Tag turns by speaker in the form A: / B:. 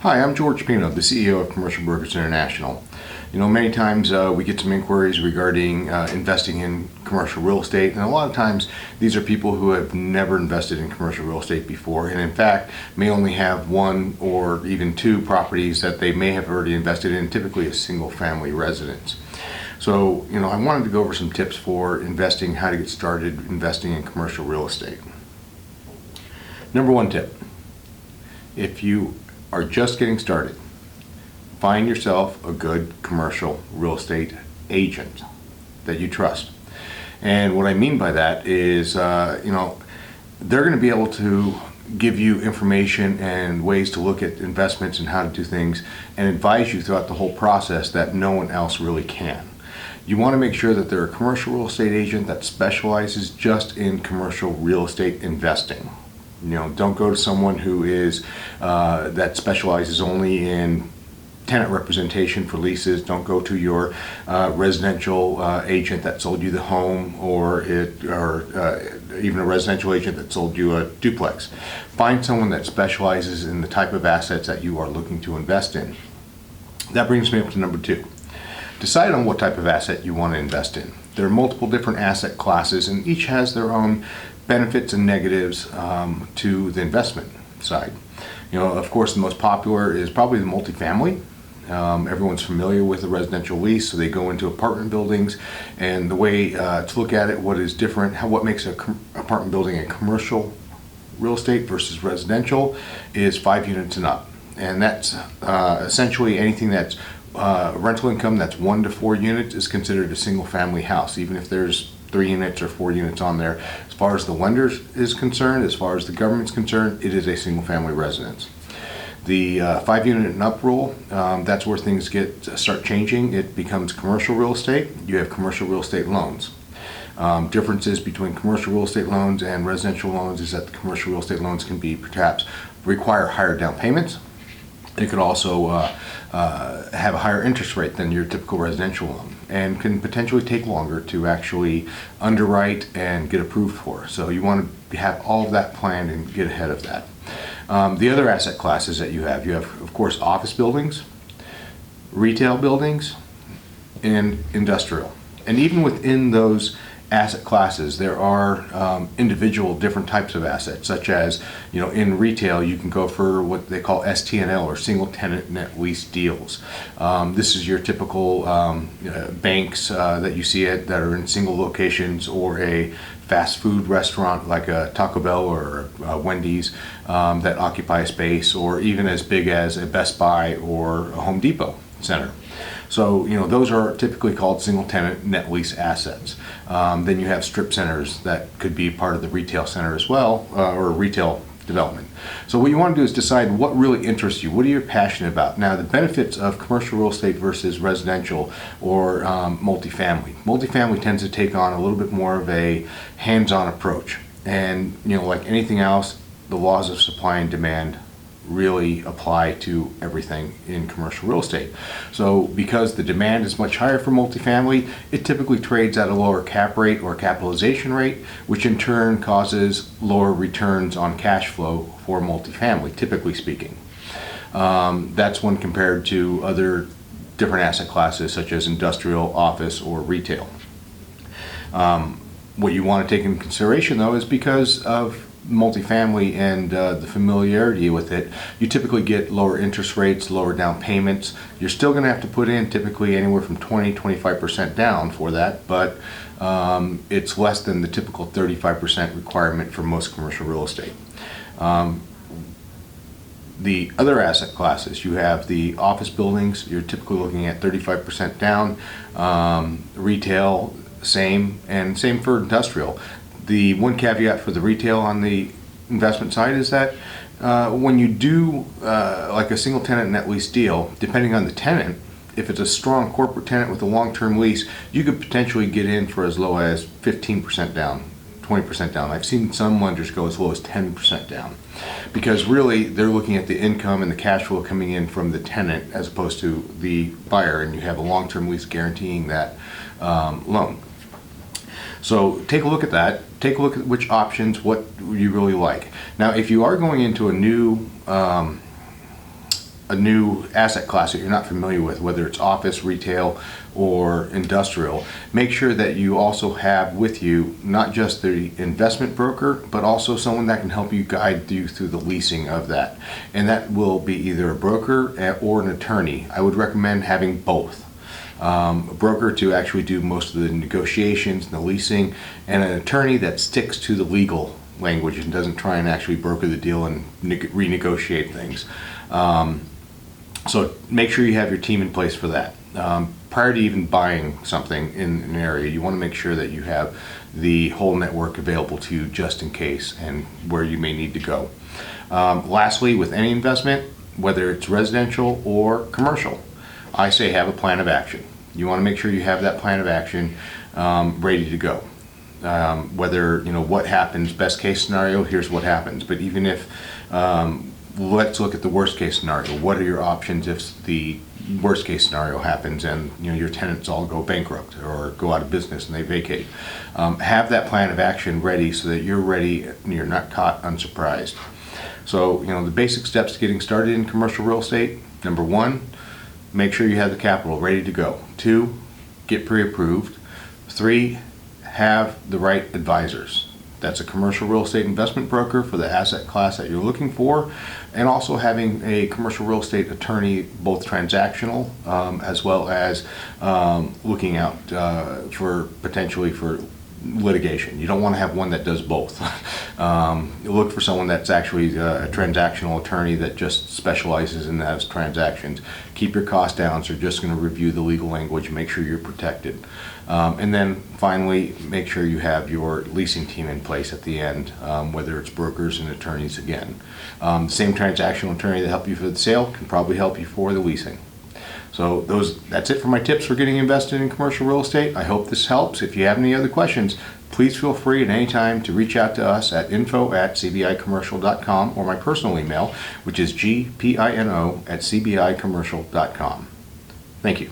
A: Hi, I'm George Pino, the CEO of Commercial Brokers International. You know, many times we get some inquiries regarding investing in commercial real estate, and a lot of times these are people who have never invested in commercial real estate before, and in fact may only have one or even two properties that they may have already invested in, typically a single family residence. So, you know, I wanted to go over some tips for investing, how to get started investing in commercial real estate. Number one tip, if you are just getting started, find yourself a good commercial real estate agent that you trust. And what I mean by that is, they're going to be able to give you information and ways to look at investments and how to do things and advise you throughout the whole process that no one else really can. You want to make sure that they're a commercial real estate agent that specializes just in commercial real estate investing. You know, don't go to someone who is that specializes only in tenant representation for leases. Don't go to your residential agent that sold you the home, or even a residential agent that sold you a duplex. Find someone that specializes in the type of assets that you are looking to invest in. That brings me up to number two. Decide on what type of asset you want to invest in. There are multiple different asset classes, and each has their own benefits and negatives to the investment side. You know, of course, the most popular is probably the multifamily. Everyone's familiar with the residential lease, so they go into apartment buildings, and the way to look at it, what is different, what makes an apartment building a commercial real estate versus residential is 5 units and up. And that's essentially anything that's rental income that's 1 to 4 units is considered a single family house, even if there's 3 units or 4 units on there. As far as the lender is concerned, as far as the government's concerned, it is a single family residence. The 5 unit and up rule, that's where things start changing. It becomes commercial real estate. You have commercial real estate loans. Differences between commercial real estate loans and residential loans is that the commercial real estate loans can be perhaps require higher down payments. It could also have a higher interest rate than your typical residential loan, and can potentially take longer to actually underwrite and get approved for. So you want to have all of that planned and get ahead of that. The other asset classes that you have, of course, office buildings, retail buildings, and industrial. And even within those asset classes, there are individual different types of assets, such as, you know, in retail you can go for what they call STNL, or single tenant net lease deals. This is your typical banks that you see that are in single locations, or a fast food restaurant like a Taco Bell or a Wendy's that occupy a space, or even as big as a Best Buy or a Home Depot center. So, you know, those are typically called single tenant net lease assets. Then you have strip centers that could be part of the retail center as well, or retail development. So what you want to do is decide what really interests you. What are you passionate about? Now, the benefits of commercial real estate versus residential or multifamily. Multifamily tends to take on a little bit more of a hands-on approach. And, you know, like anything else, the laws of supply and demand really apply to everything in commercial real estate. So because the demand is much higher for multifamily, it typically trades at a lower cap rate or capitalization rate, which in turn causes lower returns on cash flow for multifamily, typically speaking. That's when compared to other different asset classes such as industrial, office, or retail. What you want to take into consideration, though, is because of multifamily and the familiarity with it, you typically get lower interest rates, lower down payments. You're still going to have to put in typically anywhere from 20-25% down for that, but it's less than the typical 35% requirement for most commercial real estate. The other asset classes, you have the office buildings. You're typically looking at 35% down. Retail, same, and same for industrial. The one caveat for the retail on the investment side is that when you do like a single tenant net lease deal, depending on the tenant, if it's a strong corporate tenant with a long-term lease, you could potentially get in for as low as 15% down, 20% down. I've seen some lenders go as low as 10% down, because really they're looking at the income and the cash flow coming in from the tenant as opposed to the buyer, and you have a long-term lease guaranteeing that loan. So take a look at that. Take a look at which options, what you really like. Now, if you are going into a new a new asset class that you're not familiar with, whether it's office, retail, or industrial, make sure that you also have with you not just the investment broker, but also someone that can help you guide you through the leasing of that. And that will be either a broker or an attorney. I would recommend having both. A broker to actually do most of the negotiations and the leasing, and an attorney that sticks to the legal language and doesn't try and actually broker the deal and renegotiate things. So make sure you have your team in place for that. Prior to even buying something in an area, you want to make sure that you have the whole network available to you just in case and where you may need to go. Lastly, with any investment, whether it's residential or commercial, I say have a plan of action. You want to make sure you have that plan of action ready to go. Whether, what happens, best case scenario, here's what happens. But even if, let's look at the worst case scenario. What are your options if the worst case scenario happens and your tenants all go bankrupt or go out of business and they vacate? Have that plan of action ready so that you're ready and you're not caught unsurprised. So, the basic steps to getting started in commercial real estate: number one, make sure you have the capital ready to go. 2, get pre-approved. 3, have the right advisors. That's a commercial real estate investment broker for the asset class that you're looking for, and also having a commercial real estate attorney, both transactional as well as looking out for potentially for litigation. You don't want to have one that does both. Look for someone that's actually a transactional attorney that just specializes in those transactions. Keep your costs down, so they're just going to review the legal language, make sure you're protected. And then finally, make sure you have your leasing team in place at the end, whether it's brokers and attorneys again. The same transactional attorney that helped you for the sale can probably help you for the leasing. So that's it for my tips for getting invested in commercial real estate. I hope this helps. If you have any other questions, please feel free at any time to reach out to us at info@cbicommercial.com or my personal email, which is gpino@cbicommercial.com. Thank you.